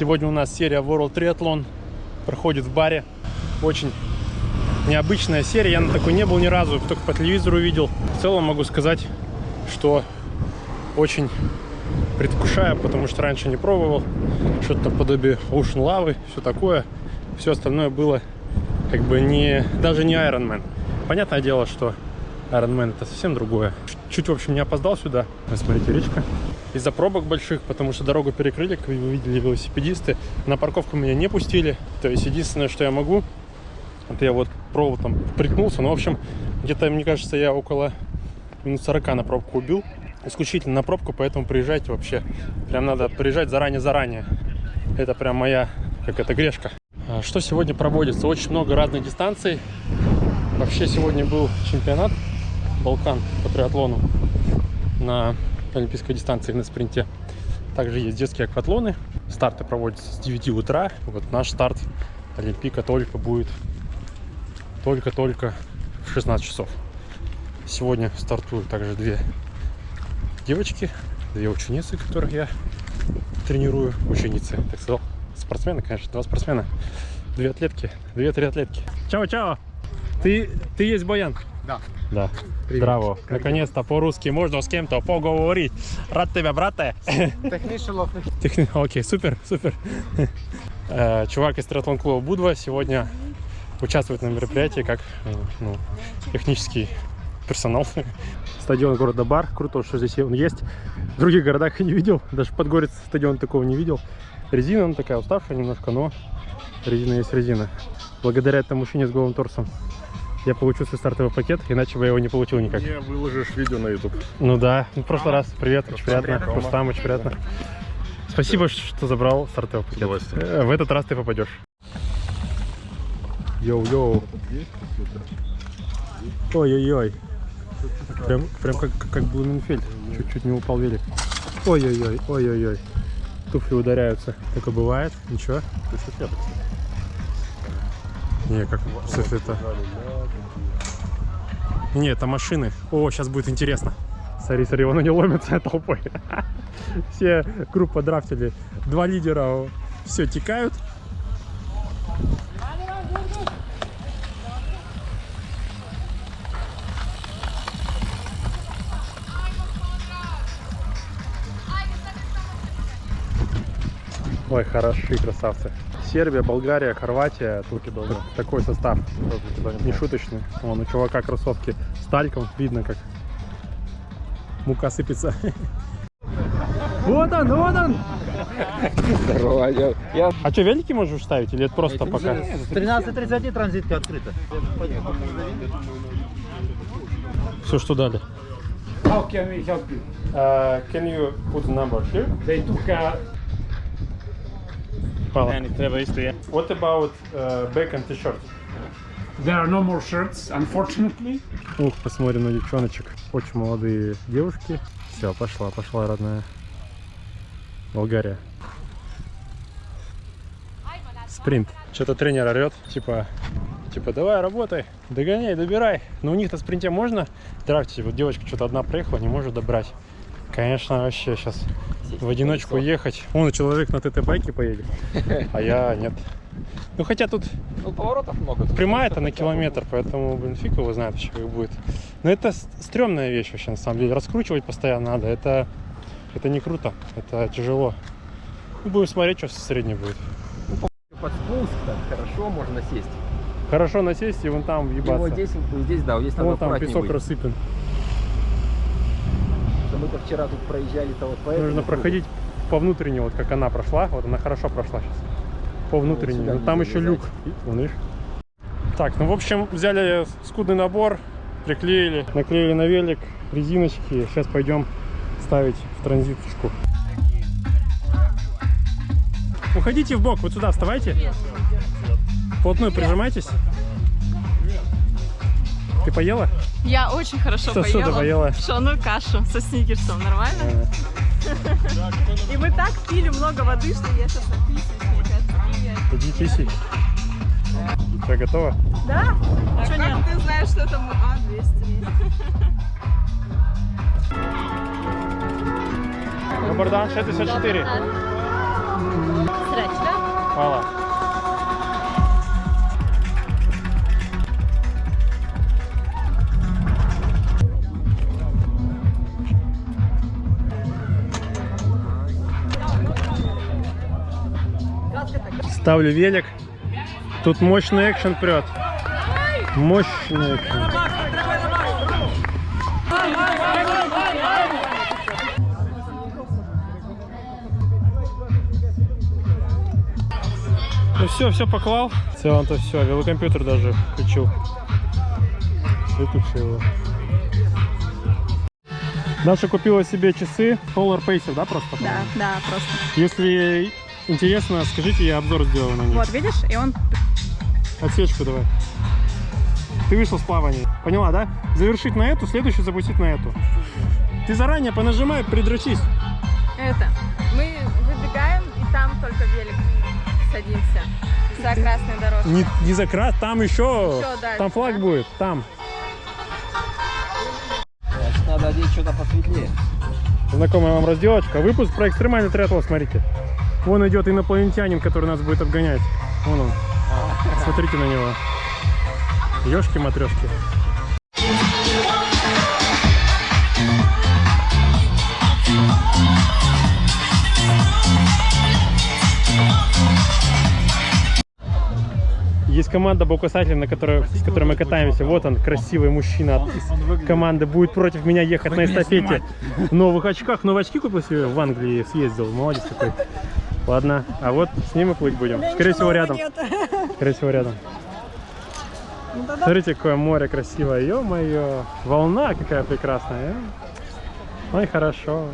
Сегодня у нас серия World Triathlon проходит в баре. Очень необычная серия. Я на такой не был ни разу, только по телевизору видел. В целом могу сказать, что очень предвкушаю, потому что раньше не пробовал. Что-то наподобие Ocean лавы, все такое. Все остальное было как бы даже не Ironman. Понятное дело, что Ironman это совсем другое. Чуть, в общем, не опоздал сюда. Смотрите, речка. Из-за пробок больших, потому что дорогу перекрыли, как вы видели, велосипедисты. На парковку меня не пустили. То есть единственное, что я могу, это я вот провод там приткнулся. Но, в общем, где-то, мне кажется, я около минут 40 на пробку убил. Исключительно на пробку, поэтому приезжайте вообще. Прям надо приезжать заранее. Это прям моя, грешка. Что сегодня проводится? Очень много разных дистанций. Вообще сегодня был чемпионат Балкан по триатлону на олимпийской дистанции на спринте. Также есть детские акватлоны. Старты проводятся с 9 утра. Вот наш старт Олимпика только будет только в 16 часов. Сегодня стартуют также две девочки, две ученицы, которых я тренирую. Ученицы, так сказал. Спортсмены, конечно, два спортсмена. Две триатлетки. Чао. Ты есть Боян? Да. Привет. Браво. Наконец-то по-русски можно с кем-то поговорить. Рад тебя, брате. Окей, супер. Чувак из триатлон-клуба Будва сегодня участвует на мероприятии как технический персонал. Стадион города Бар. Круто, что здесь он есть. В других городах я не видел. Даже в Подгорице стадион такого не видел. Резина, она такая уставшая немножко, но резина есть резина. Благодаря этому мужчине с голым торсом я получу свой стартовый пакет, иначе бы я его не получил никак. Не выложишь видео на YouTube. Ну да, в прошлый раз. Привет, очень приятно. Рустам, очень приятно. Спасибо, что забрал стартовый пакет. В этот раз ты попадешь. Йоу. Ой-ой-ой. Прям как Блуменфельд. Чуть-чуть не упал велик. Ой-ой-ой. Туфли ударяются. Такое бывает. Ничего. Не, как это. Не, это машины. О, сейчас будет интересно. Смотри, вон они ломятся толпой. Все группа драфтили. Два лидера все текают. Ой, хорошие красавцы. Сербия, Болгария, Хорватия. Тут такой состав. Не шуточный. Вон у чувака кроссовки с тальком. Видно, как мука сыпется. Вот он! Здорово, А что, велики можешь ставить? Или это просто пока? 13:30 транзитка открыта. Все, что дали. How can we help you? Can you put the number here? They took What about back and t-shirt? there are no more shirts, unfortunately. Ух, посмотрим на девчоночек. Очень молодые девушки. Все, пошла, родная. Болгария. Спринт. Что-то тренер орет, типа, давай, работай, догоняй, добирай. Но у них на спринте можно драфтить. Вот девочка что-то одна проехала, не может добрать. Конечно, вообще сейчас в одиночку ехать. Вон человек на ТТ-байке поедет, а я нет. Ну хотя тут поворотов много. прямая-то на километр, поэтому, фиг его знает вообще как будет. Но это стрёмная вещь вообще на самом деле. Раскручивать постоянно надо. Это не круто, это тяжело. Будем смотреть, что в среднем будет. Под спуск-то хорошо можно сесть. Хорошо насесть и вон там въебаться. И вот здесь, да, вот здесь надо вон там аккуратнее песок быть. рассыпан. Мы-то вчера тут проезжали-то вот по этому. Нужно проходить по внутренней, вот как она прошла. Вот она хорошо прошла сейчас. По внутренней. Вот Но там еще люк. Вон, видишь? Так, ну в общем, взяли скудный набор, приклеили, наклеили на велик резиночки. Сейчас пойдем ставить в транзиточку. Уходите в бок, вот сюда вставайте. Вплотную прижимайтесь. Ты поела? Я очень хорошо поела. Что ты поела? Пшённую кашу со сникерсом. Нормально? И мы так пили много воды, что я сейчас написываюсь. Иди писи. Что, готова? Да? А что нет? Ты знаешь, что это 200. Богдан 64. Срач. Ставлю велик. Тут мощный экшен прет. Мощный экшен. Ну все поклал. В целом-то все. Велокомпьютер даже включил. Выключил его. Даша купила себе часы Polar Pacer, да, просто? Да, просто. Если интересно, скажите, я обзор сделаю на них. Вот, видишь, и он... Отсечку давай. Ты вышел с плавания. Поняла, да? Завершить на эту, следующую запустить на эту. Ты заранее понажимай, придрочись. Мы выбегаем, и там только велик садимся. За красной дорожкой. Не за крас, там еще дальше, там флаг да? будет, там. Значит, надо одеть что-то посветлее. Знакомая вам разделочка. Выпуск про экстремальный триатлон, смотрите. Вон идет инопланетянин, который нас будет обгонять. Вон он. Смотрите на него. Ёшки-матрёшки. Есть команда боксателей, с которой мы катаемся. Вот он, красивый мужчина из команды. Будет против меня ехать на эстафете. В новых очках. Новые очки купил себе в Англии, съездил. Молодец такой. Ладно, а вот с ним и плыть будем. Скорее всего, рядом. Скорее всего, рядом. Смотрите, какое море красивое. Ё-моё. Волна какая прекрасная. Ой, хорошо.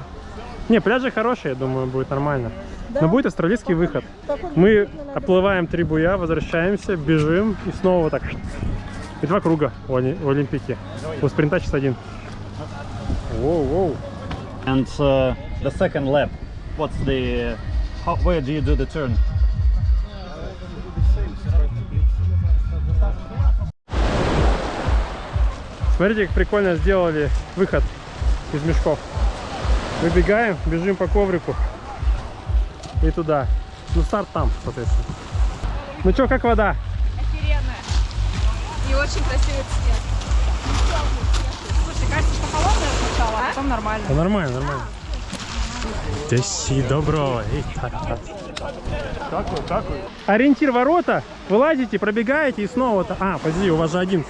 Не, пляжи хорошие, я думаю, будет нормально. Но будет австралийский выход. Мы оплываем 3 буя, возвращаемся, бежим и снова вот так. И 2 круга у Олимпики. У спринта сейчас 1. Воу-воу. And the second lap, what's the... where do you do the turn? Смотрите, как прикольно сделали выход из мешков. Выбегаем, бежим по коврику и туда. Ну, старт там, соответственно. Ну что, как вода? Охеренная. И очень красивый цвет. Слушай, кажется, что холодная сначала, а потом нормально. Да, нормально, нормально. Теси добро. Как вы? Ориентир ворота, вылазите, пробегаете и снова... А, подожди, у вас же один.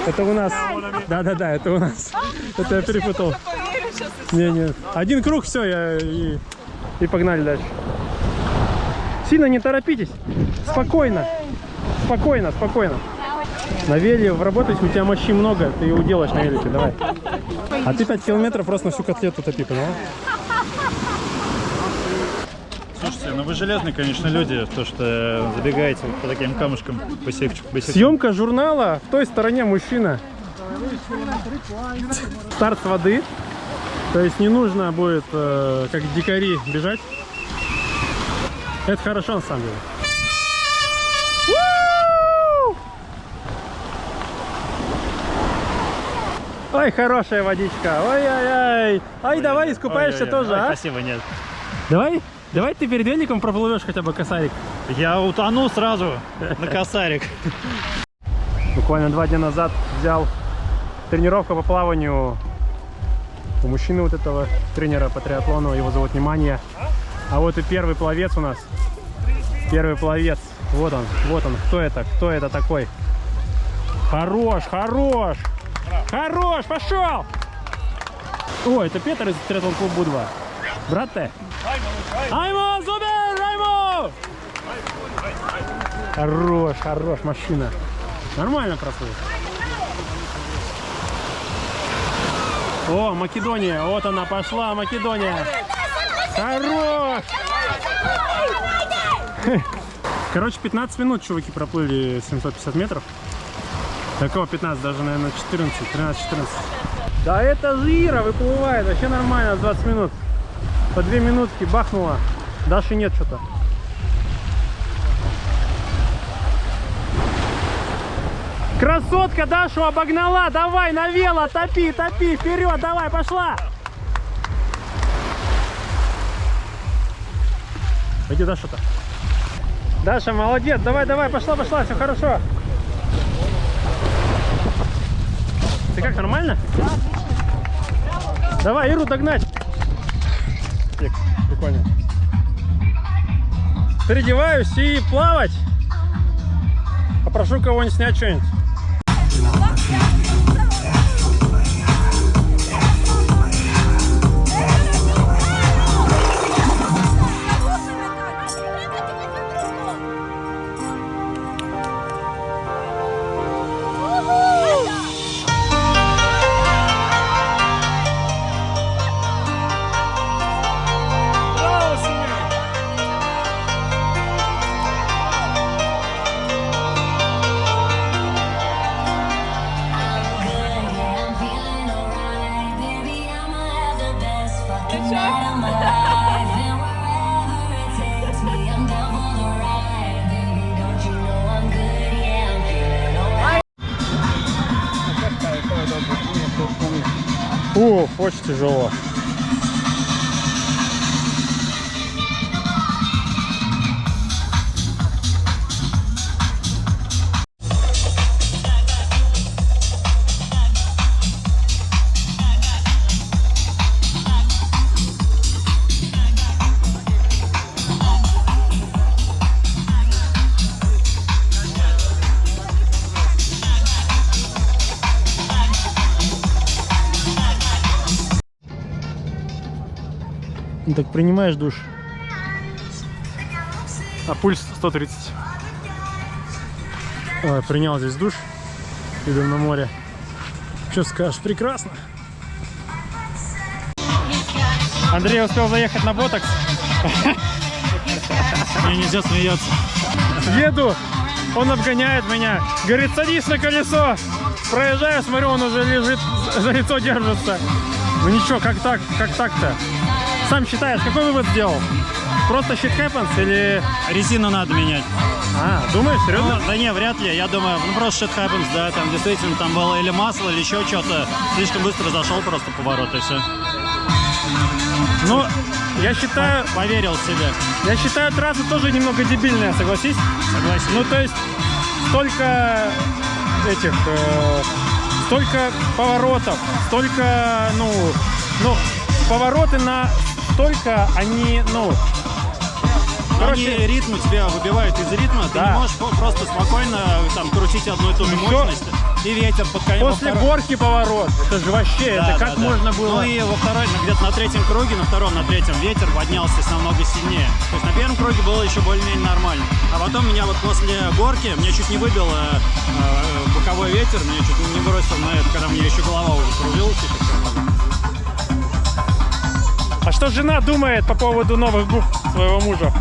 Это у нас. Да, это у нас. Это я перепутал. Не. Один круг, все, и погнали дальше. Сильно не торопитесь. Спокойно. Спокойно. На веле работать, у тебя мощи много, ты его делаешь на велике, давай. А ты 5 километров просто на всю котлету топи, понял? Слушайте, ну вы железные, конечно, люди, то, что забегаете по таким камушкам бысечку. Съемка журнала в той стороне мужчина. Старт с воды. То есть не нужно будет, как дикари, бежать. Это хорошо, на самом деле. Ой, хорошая водичка. Ой-ой-ой. Ай, давай искупаешься тоже, а? Спасибо, нет. Давай ты перед великом проплывешь хотя бы косарик. Я утону сразу на косарик. Буквально 2 дня назад взял тренировку по плаванию у мужчины вот этого тренера по триатлону. Его зовут Внимание. А вот и первый пловец у нас. Первый пловец. Вот он. Кто это такой? Хорош. Пошел! О, это Петр из Триатлон Клуб Будва. Брат ты? Аймо, супер, Аймо! Хорош, машина. Нормально прослыл. О, Македония, вот она пошла, Македония. Хорош! Короче, 15 минут чуваки проплыли 750 метров. Такого 15, даже, наверное, 13-14. Да это жира выплывает, вообще нормально, 20 минут. По 2 минутки бахнуло. Даши нет что-то. Красотка Дашу обогнала, давай на вело, топи, вперед, давай, пошла. Пойди, Даша-то. Даша, молодец, давай, пошла, все хорошо. Ты как, нормально? Давай, Иру догнать. Прикольно. переодеваюсь и плавать. Попрошу кого-нибудь снять что-нибудь. Очень тяжело. Так принимаешь душ, а пульс 130. Ой, принял здесь душ, идем на море. Что скажешь? Прекрасно. Андрей успел заехать на ботокс. Мне нельзя смеяться. Еду, он обгоняет меня, говорит, садись на колесо. Проезжаю, смотрю, он уже лежит, за лицо держится. Ну ничего, как так-то? Сам считаешь, какой вывод сделал? Просто shit happens или... Резину надо менять. А, думаешь, серьезно? Ну, да не, вряд ли. Я думаю, ну просто shit happens, да, там действительно там было или масло, или еще что-то. Слишком быстро зашел просто поворот и все. Ну, я считаю... Поверил в себя. Я считаю, трасса тоже немного дебильная, согласись? Согласен. Ну, то есть, столько этих... столько поворотов, столько, ну, повороты на... Только они, Они ритм тебя выбивают из ритма, Да. ты не можешь просто спокойно там крутить одну и ту же мощность. И ветер под конец. После горки поворот, это же вообще, Да, это да, как да. можно было... Ну и во второй, где-то на третьем круге, на втором, на третьем ветер поднялся намного сильнее. То есть на первом круге было еще более-менее нормально. А потом меня вот после горки, мне чуть не выбил боковой ветер, меня чуть не бросил на это, когда мне еще голова уже кружилась. А что жена думает по поводу новых губ своего мужа?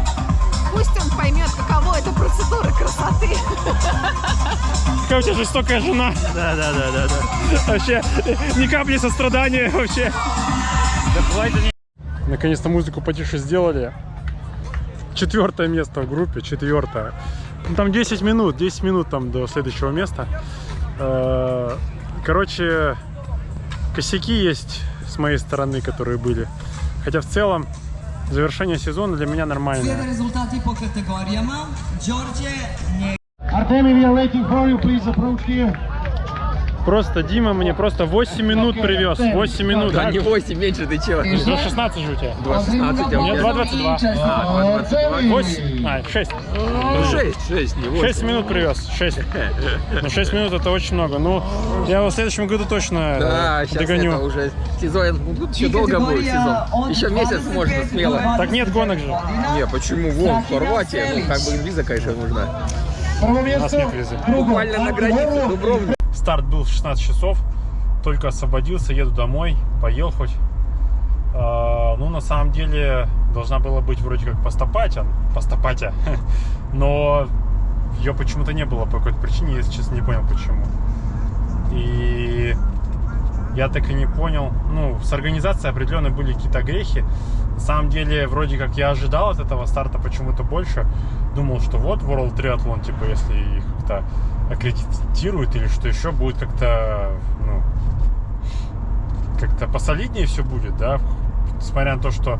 Пусть он поймет, каково это процедура красоты. Какая у тебя жестокая жена. Да. Вообще, ни капли сострадания вообще. Да хватит. Наконец-то музыку потише сделали. 4-е место в группе, 4-е. Ну, там 10 минут там до следующего места. Короче, косяки есть с моей стороны, которые были. Хотя в целом завершение сезона для меня нормальное. Просто Дима мне просто 8 минут привез. 8 минут. Да, не 8, меньше, ты чего? 2.16 же у тебя. 2.16, а У меня 2.22. 2.22. 8, 6. 6, не 8. 6 минут привез. 6. Ну 6 минут это очень много. Ну, я его в следующем году точно Да, сейчас догоню. это уже сезон, тут еще долго будет сезон. Еще месяц можно смело. Так нет гонок же. Не, почему? Вон, в Хорватии, ну как бы виза, конечно, нужна. У нас нет визы. Буквально на границе Дубровник. Старт был в 16 часов. Только освободился, еду домой. Поел хоть. Ну, на самом деле, должна была быть вроде как постапатя. Но ее почему-то не было по какой-то причине. Я, если честно, не понял, почему. И я так и не понял. Ну, с организацией определенно были какие-то огрехи. На самом деле, вроде как я ожидал от этого старта почему-то больше. Думал, что вот World Triathlon, типа, если их как-то аккредитируют или что еще, будет как-то, ну, как-то посолиднее все будет, да. Несмотря на то, что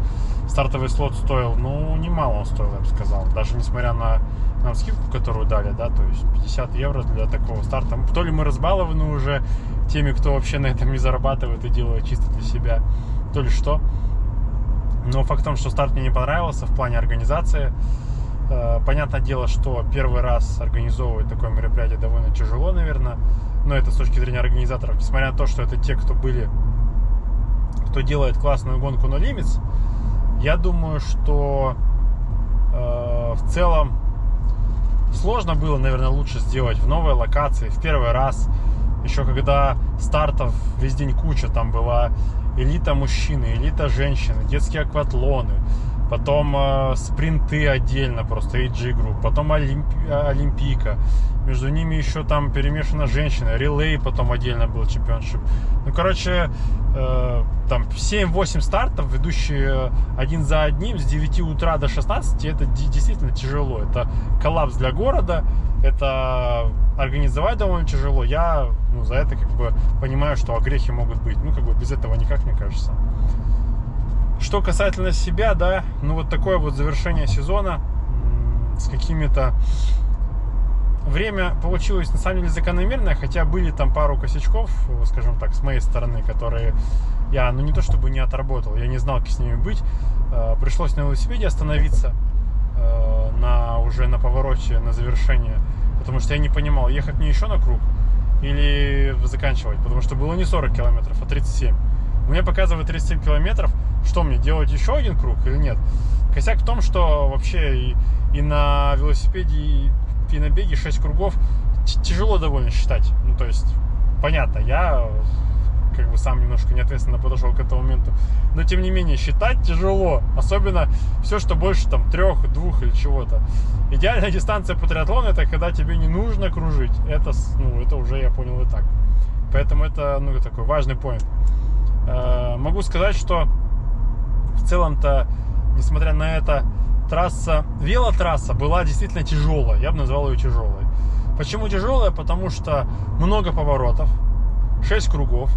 стартовый слот стоил, ну, немало он стоил, я бы сказал. Даже несмотря на нам скидку, которую дали, да, то есть 50 евро для такого старта. То ли мы разбалованы уже теми, кто вообще на этом не зарабатывает и делает чисто для себя, то ли что. Но факт в том, что старт мне не понравился в плане организации. Понятное дело, что первый раз организовывать такое мероприятие довольно тяжело, наверное. Но это с точки зрения организаторов. Несмотря на то, что это те, кто делает классную гонку No Limits, я думаю, что в целом сложно было, наверное, лучше сделать в новой локации, в первый раз. Еще когда стартов весь день куча, там была элита мужчины, элита женщины, детские акватлоны, потом спринты отдельно, просто AG Group, потом Олимпийка, между ними еще там перемешана женщина, релей потом отдельно был чемпионшип. Ну, короче, там 7-8 стартов, ведущие один за одним, с 9 утра до 16, это действительно тяжело. Это коллапс для города, это организовать довольно тяжело. Я за это как бы понимаю, что огрехи могут быть. Ну, как бы без этого никак, мне кажется. Что касательно себя, да, ну вот такое вот завершение сезона с какими-то... Время получилось на самом деле закономерное, хотя были там пару косячков, скажем так, с моей стороны, которые я, не то чтобы не отработал, я не знал, как с ними быть. Пришлось на велосипеде остановиться уже на повороте, на завершение, потому что я не понимал, ехать мне еще на круг или заканчивать, потому что было не 40 километров, а 37. Мне показывает 37 километров, что мне, делать еще один круг или нет? Косяк в том, что вообще и на велосипеде, и на беге 6 кругов тяжело довольно считать. Ну, то есть, понятно, я как бы сам немножко неответственно подошел к этому моменту. Но, тем не менее, считать тяжело. Особенно все, что больше там 3, 2 или чего-то. Идеальная дистанция по триатлону — это когда тебе не нужно кружить. Это уже я понял и так. Поэтому это, такой важный поинт. Могу сказать, что в целом-то, несмотря на это, велотрасса была действительно тяжелая. Я бы назвал ее тяжелой. Почему тяжелая? Потому что много поворотов, 6 кругов.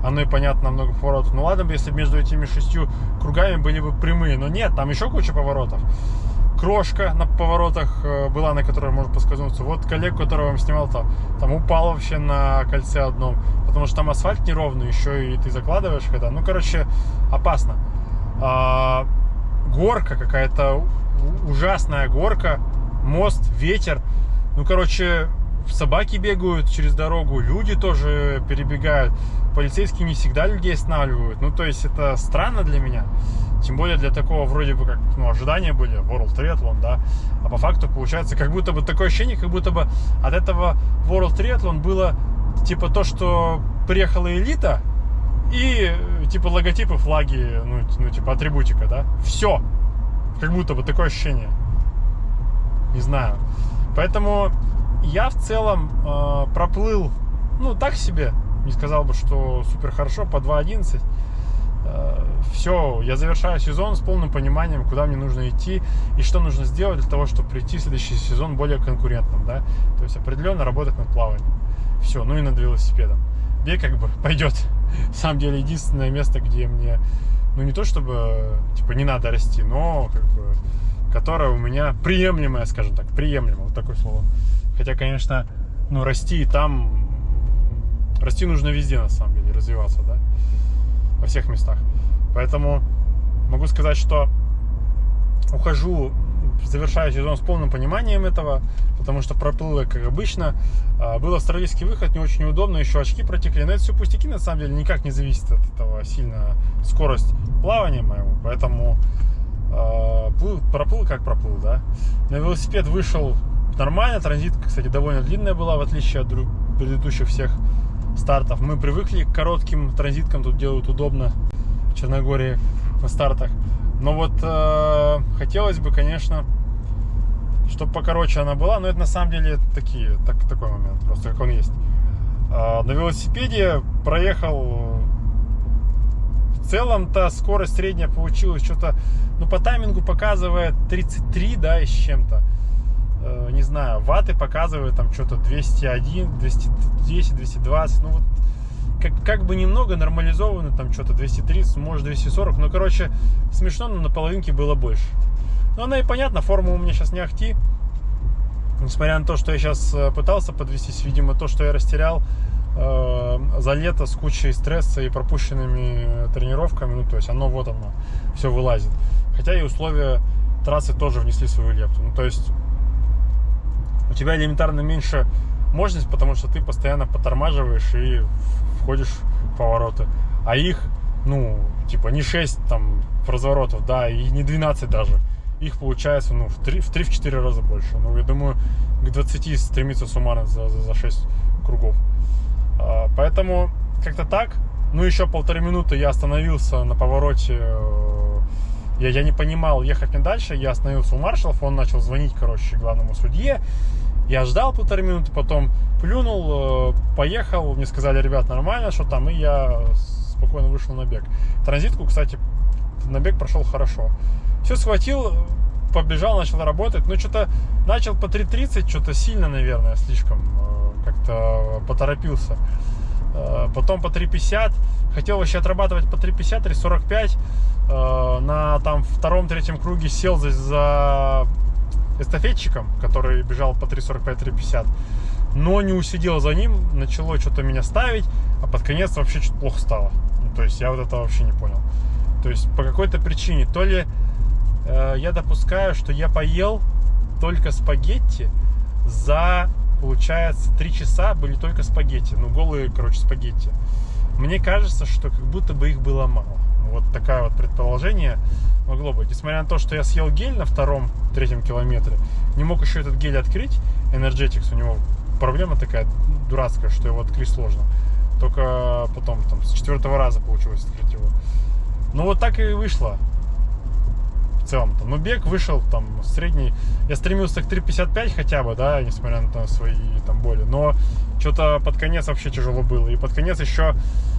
Оно и понятно, много поворотов. Ладно бы, если между этими 6 кругами были бы прямые. Но нет, там еще куча поворотов. Крошка на поворотах была, на которой можно поскользнуться. Вот коллег, которого я вам снимал, там упал вообще на кольце одном. Потому что там асфальт неровный, еще и ты закладываешь когда. Опасно. Горка какая-то, ужасная горка, мост, ветер. Собаки бегают через дорогу, люди тоже перебегают. Полицейские не всегда людей останавливают. То есть это странно для меня. Тем более для такого вроде бы как, ожидания были, World Triathlon, да. А по факту получается, как будто бы такое ощущение, как будто бы от этого World Triathlon было типа то, что приехала элита, и типа логотипы, флаги, типа атрибутика, да. Все. Как будто бы такое ощущение. Не знаю. Поэтому я в целом проплыл, так себе. Не сказал бы, что супер хорошо, по 2:11. Все, я завершаю сезон с полным пониманием, куда мне нужно идти и что нужно сделать для того, чтобы прийти в следующий сезон более конкурентным, да. То есть определенно работать над плаванием. Все, и над велосипедом. Бег как бы пойдет. На самом деле единственное место, где мне, не то чтобы, не надо расти, но как бы, которое у меня приемлемое, скажем так, приемлемо, вот такое слово. Хотя, конечно, расти нужно везде, на самом деле, развиваться, да, во всех местах. Поэтому могу сказать, что завершаю сезон с полным пониманием этого, потому что проплыл, как обычно. Был австралийский выход, не очень удобно, еще очки протекли. Но это все пустяки, на самом деле, никак не зависит от этого сильно скорость плавания моего. Поэтому проплыл, как проплыл, да. На велосипед вышел нормально, транзитка, кстати, довольно длинная была, в отличие от предыдущих всех стартов. Мы привыкли к коротким транзиткам, тут делают удобно в Черногории на стартах. Но хотелось бы, конечно, чтобы покороче она была, но это на самом деле такой момент, просто как он есть. На велосипеде проехал, в целом-то скорость средняя получилась что-то, по таймингу показывает 33, да, и с чем-то. Не знаю, ватты показывает там что-то 201, 210, 220, как бы немного нормализовано, там что-то 230, может 240, смешно, но на половинке было больше. Но оно и понятно, форма у меня сейчас не ахти. Несмотря на то, что я сейчас пытался подвестись, видимо, то, что я растерял за лето с кучей стресса и пропущенными тренировками, то есть оно все вылазит. Хотя и условия трассы тоже внесли свою лепту. Ну, то есть у тебя элементарно меньше мощность, потому что ты постоянно потормаживаешь и входишь в повороты. А их, ну, типа не 6 там разворотов, да, и не 12 даже. Их получается, ну, в 3-4 раза больше. Ну, я думаю, к 20 стремится суммарно за 6 кругов. Поэтому как-то так. Ну, еще 1,5 минуты я остановился на повороте. Я не понимал, ехать мне дальше. Я остановился у маршалов, он начал звонить, короче, главному судье. Я ждал 1,5 минуты, потом плюнул, поехал. Мне сказали, ребят, нормально, что там, и я спокойно вышел на бег. Транзитку, кстати, на бег прошел хорошо. Все схватил, побежал, начал работать. Ну, что-то начал по 3:30, что-то сильно, наверное, слишком как-то поторопился. Потом по 3:50. Хотел вообще отрабатывать по 3:50, 3:45. На там 2-3 круге сел за эстафетчиком, который бежал по 3:45, 3:50. Но не усидел за ним, начало что-то меня ставить, а под конец вообще что-то плохо стало. Ну, то есть я вот это вообще не понял. То есть по какой-то причине, то ли я допускаю, что я поел только спагетти за, получается, 3 часа были только спагетти. Ну, голые, короче, спагетти. Мне кажется, что как будто бы их было мало. Вот такое вот предположение могло быть. Несмотря на то, что я съел гель на 2-3 километре, не мог еще этот гель открыть. Energetics, у него проблема такая дурацкая, что его открыть сложно. Только потом, там, с 4-го раза получилось открыть его. Ну, вот так и вышло. В целом-то. Но бег вышел там средний. Я стремился к 3:55 хотя бы, да, несмотря на свои там боли. Но что-то под конец вообще тяжело было. И под конец еще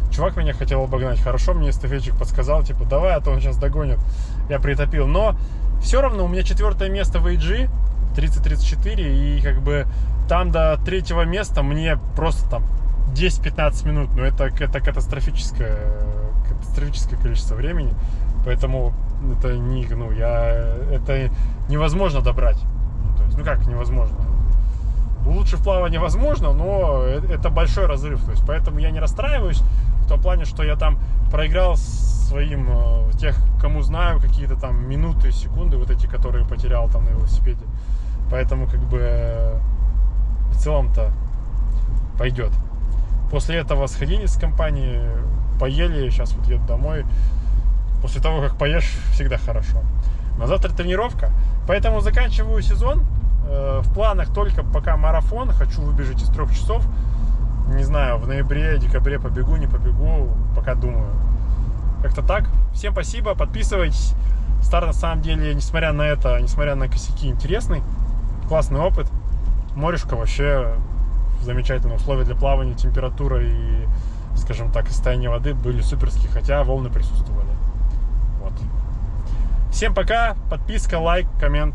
чувак меня хотел обогнать. Хорошо, мне эстафетчик подсказал, типа, давай, а то он сейчас догонит. Я притопил. Но все равно у меня 4-е место в AG, 30-34. И как бы там до 3-го места мне просто там 10-15 минут. Но это катастрофическое количество времени. Поэтому это не, ну, это невозможно добрать. Ну, то есть, ну как невозможно? Лучше в плавании возможно, но это большой разрыв. То есть, поэтому я не расстраиваюсь в том плане, что я там проиграл своим, тех, кому знаю, какие-то там минуты, секунды, вот эти, которые потерял там на велосипеде. Поэтому как бы в целом-то пойдет. После этого сходили с компанией, поели, сейчас вот еду домой. После того, как поешь, всегда хорошо. На завтра тренировка. Поэтому заканчиваю сезон. В планах только пока марафон. Хочу выбежать из 3 часов. Не знаю, в ноябре, декабре побегу, не побегу. Пока думаю. Как-то так. Всем спасибо. Подписывайтесь. Старт на самом деле, несмотря на это, несмотря на косяки, интересный. Классный опыт. Морешка вообще замечательные условия для плавания. Температура и, скажем так, состояние воды были суперские. Хотя волны присутствовали. Вот. Всем пока, подписка, лайк, коммент.